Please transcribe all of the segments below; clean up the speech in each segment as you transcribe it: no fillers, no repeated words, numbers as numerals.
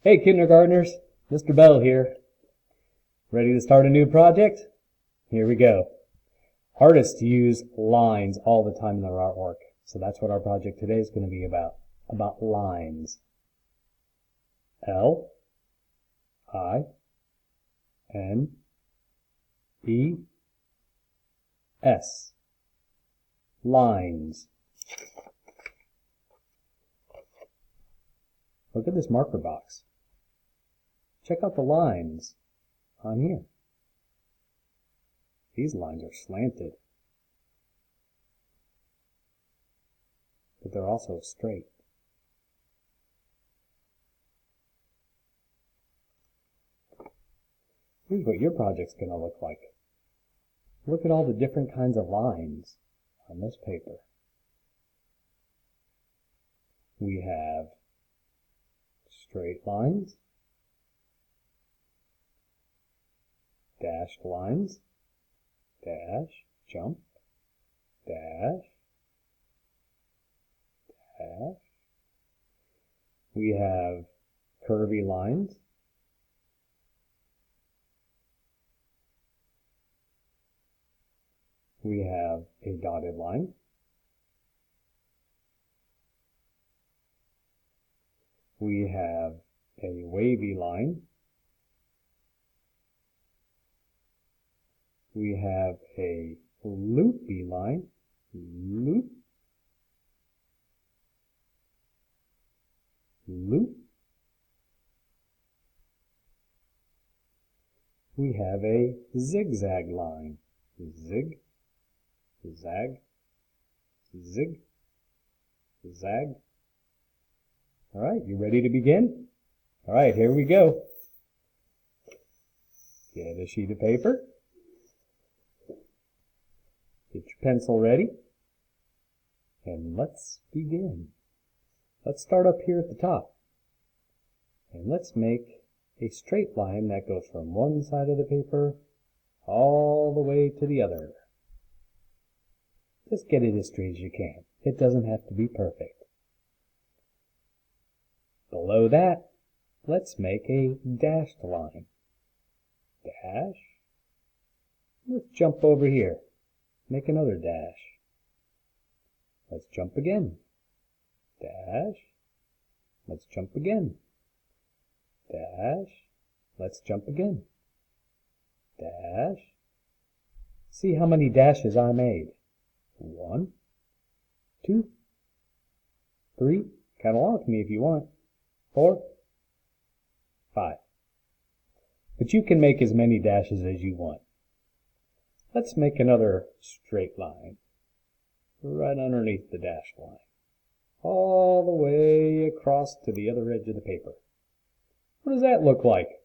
Hey kindergartners, Mr. Bell here. Ready to start a new project? Here we go. Artists use lines all the time in their artwork, so that's what our project today is going to be about lines. L I N E S. Lines. Look at this marker box. Check out the lines on here. These lines are slanted, but they're also straight. Here's what your project's going to look like. Look at all the different kinds of lines on this paper. We have straight lines, dashed lines, dash, jump, dash, dash. We have curvy lines, we have a dotted line, we have a wavy line, we have a loopy line, loop, loop. We have a zigzag line, zig, zag, zig, zag. All right, you ready to begin? All right, here we go. Get a sheet of paper. Get your pencil ready. And let's begin. Let's start up here at the top. And let's make a straight line that goes from one side of the paper all the way to the other. Just get it as straight as you can. It doesn't have to be perfect. Below that, let's make a dashed line. Dash. Let's jump over here. Make another dash. Let's jump again. Dash. Let's jump again. Dash. Let's jump again. Dash. See how many dashes I made. 1, 2, 3. Count along with me if you want. 4, 5. But you can make as many dashes as you want. Let's make another straight line right underneath the dashed line, all the way across to the other edge of the paper. What does that look like?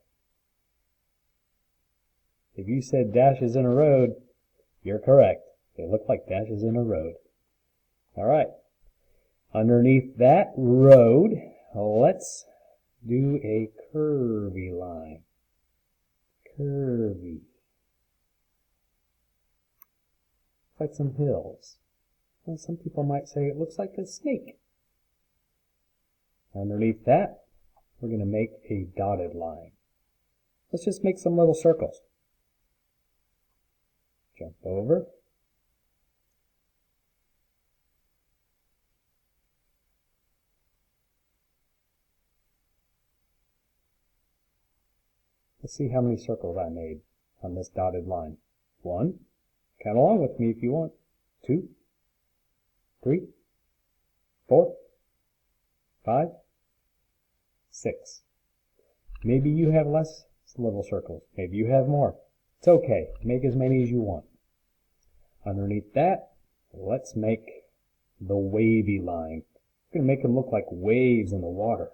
If you said dashes in a road, you're correct. They look like dashes in a road. All right. Underneath that road, let's do a curvy line. Curvy. Like some hills. Well, some people might say it looks like a snake. Underneath that, we're going to make a dotted line. Let's just make some little circles. Jump over. Let's see how many circles I made on this dotted line. 1. Count along with me if you want. 2, 3, 4, 5, 6. Maybe you have less little circles. Maybe you have more. It's okay. Make as many as you want. Underneath that, let's make the wavy line. We're going to make them look like waves in the water.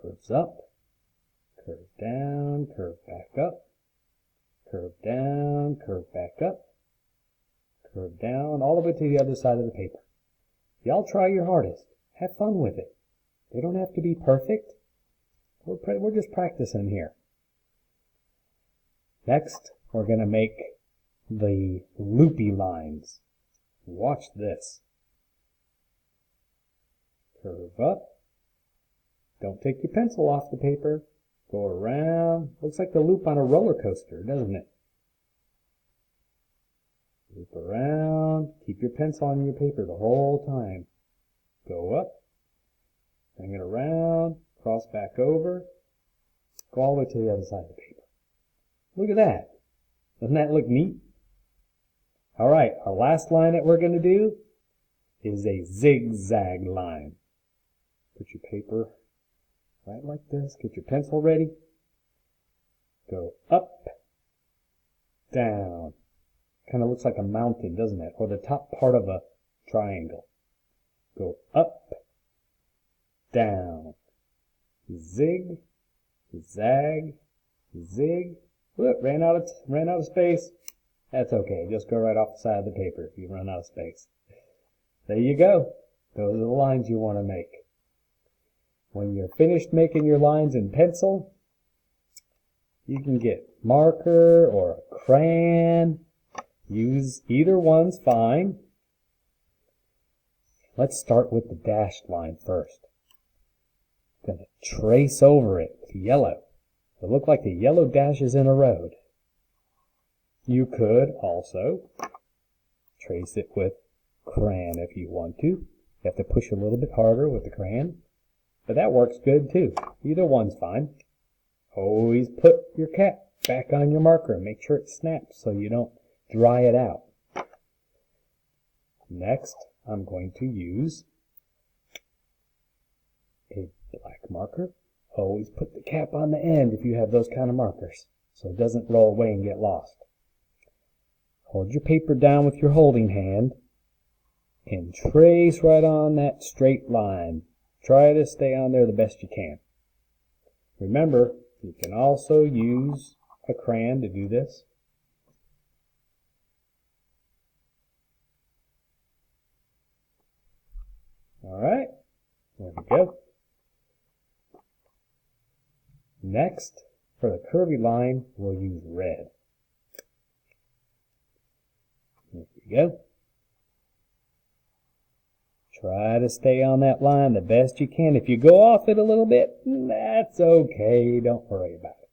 Curves up, curve down, curve back up, curve down, curve back up, curve down, all the way to the other side of the paper. Y'all try your hardest. Have fun with it. They don't have to be perfect. We're just practicing here. Next, we're going to make the loopy lines. Watch this. Curve up, Don't take your pencil off the paper. Go around. Looks like the loop on a roller coaster, doesn't it? Loop around. Keep your pencil on your paper the whole time. Go up. Bring it around. Cross back over. Go all the way to the other side of the paper. Look at that. Doesn't that look neat? All right, our last line that we're going to do is a zigzag line. Put your paper right like this. Get your pencil ready. Go up, down. Kind of looks like a mountain, doesn't it? Or the top part of a triangle. Go up, down. Zig, zag, zig. Whoop, ran out of space. That's okay. Just go right off the side of the paper if you run out of space. There you go. Those are the lines you want to make. When you're finished making your lines in pencil, you can get marker or a crayon. Use either one's fine. Let's start with the dashed line first. I'm going to trace over it with yellow. It'll look like the yellow dashes in a road. You could also trace it with crayon if you want to. You have to push a little bit harder with the crayon, but that works good too. Either one's fine. Always put your cap back on your marker and make sure it snaps so you don't dry it out. Next, I'm going to use a black marker. Always put the cap on the end if you have those kind of markers so it doesn't roll away and get lost. Hold your paper down with your holding hand and trace right on that straight line. Try to stay on there the best you can. Remember, you can also use a crayon to do this. Alright, there we go. Next, for the curvy line, we'll use red. There we go. Try to stay on that line the best you can. If you go off it a little bit, that's okay. Don't worry about it.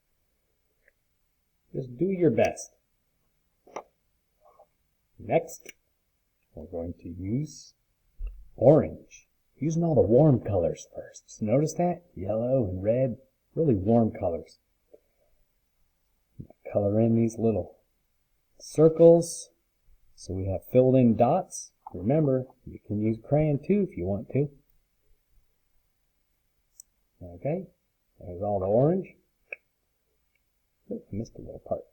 Just do your best. Next, we're going to use orange. Using all the warm colors first. Notice that? Yellow and red. Really warm colors. Color in these little circles so we have filled in dots. Remember, you can use crayon too if you want to. Okay, there's all the orange. Ooh, I missed a little part.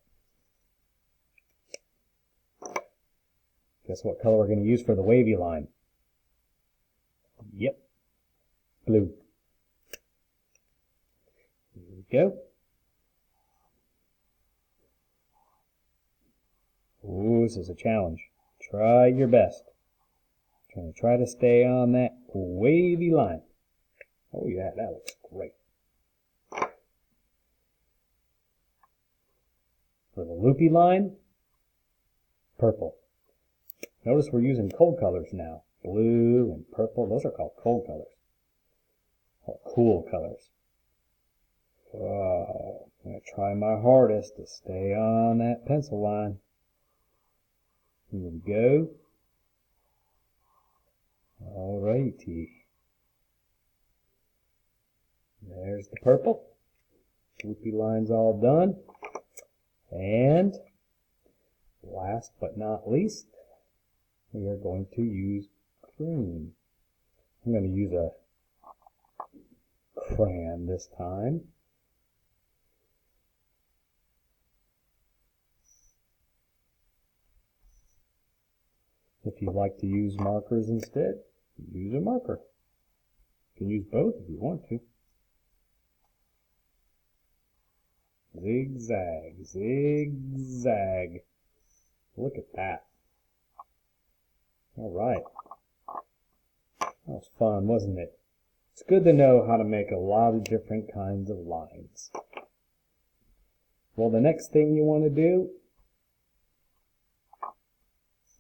Guess what color we're going to use for the wavy line? Yep, blue. Here we go. Ooh, this is a challenge. Try your best. Try to stay on that wavy line. Oh yeah, that looks great. For the loopy line, purple. Notice we're using cold colors now. Blue and purple, those are called cold colors. Or cool colors. Oh, I'm going to try my hardest to stay on that pencil line. Here we go. Alrighty. There's the purple. Loopy line's all done. And last but not least, we are going to use green. I'm going to use a crayon this time. If you'd like to use markers instead, use a marker. You can use both if you want to. Zigzag, zigzag. Look at that. All right. That was fun, wasn't it? It's good to know how to make a lot of different kinds of lines. Well, the next thing you want to do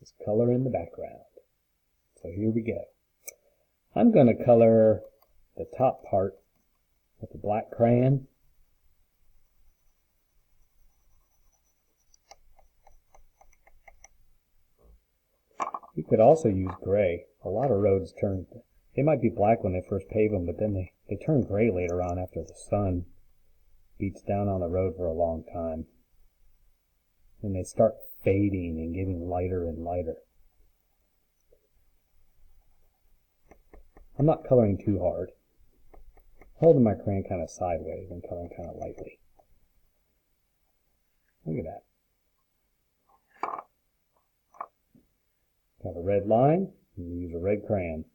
is color in the background. So here we go. I'm going to color the top part with the black crayon. You could also use gray. A lot of roads they might be black when they first pave them, but then they turn gray later on after the sun beats down on the road for a long time. And they start fading and getting lighter and lighter. I'm not coloring too hard. Holding my crayon kind of sideways and coloring kind of lightly. Look at that. Got a red line, and you use a red crayon.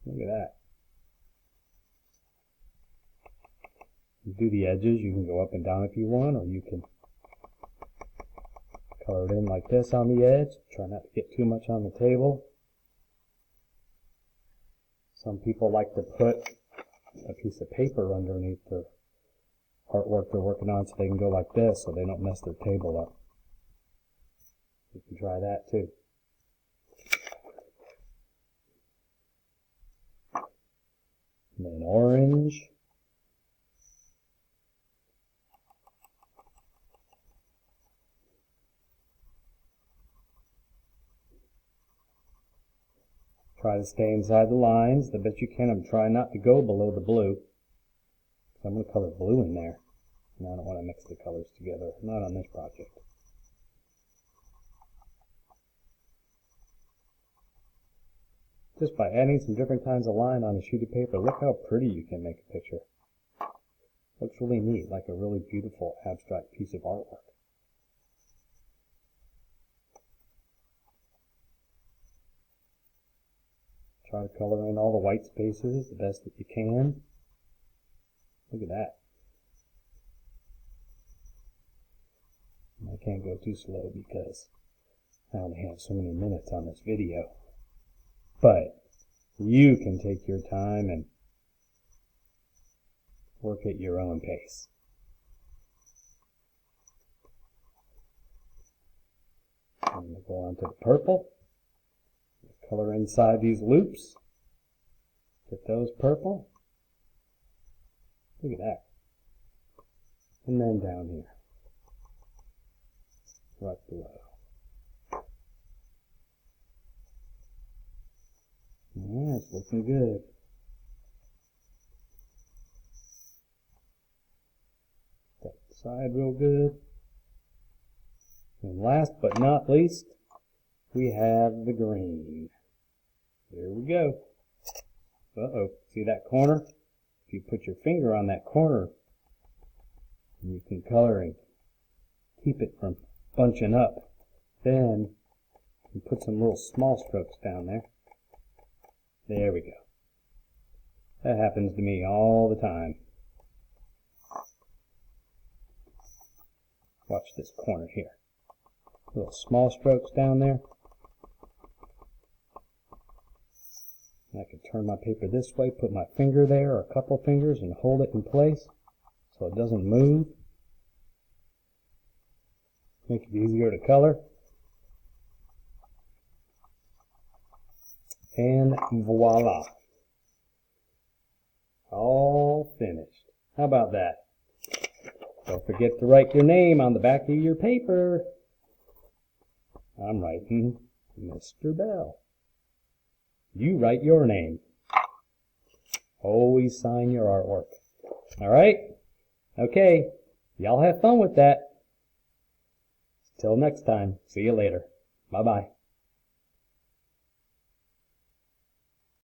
Look at that. You do the edges, you can go up and down if you want, or you can color it in like this on the edge. Try not to get too much on the table. Some people like to put a piece of paper underneath the artwork they're working on so they can go like this so they don't mess their table up. You can try that too. And then orange. Try to stay inside the lines the best you can. I'm trying not to go below the blue. I'm going to color blue in there. And I don't want to mix the colors together. Not on this project. Just by adding some different kinds of line on a sheet of paper, look how pretty you can make a picture. Looks really neat, like a really beautiful abstract piece of artwork. Try to color in all the white spaces the best that you can. Look at that. I can't go too slow because I only have so many minutes on this video. But you can take your time and work at your own pace. I'm going to go on to the purple. Color inside these loops. Get those purple. Look at that. And then down here. Right below. Alright, it's looking good. That side real good. And last but not least, we have the green. There we go. Uh-oh, see that corner? If you put your finger on that corner, you can color and keep it from bunching up. Then you put some little small strokes down there. There we go. That happens to me all the time. Watch this corner here. Little small strokes down there. I can turn my paper this way, put my finger there or a couple fingers and hold it in place so it doesn't move. Make it easier to color. And voila. All finished. How about that? Don't forget to write your name on the back of your paper. I'm writing Mr. Bell. You write your name. Always sign your artwork. All right? Okay. Y'all have fun with that. Till next time. See you later. Bye-bye.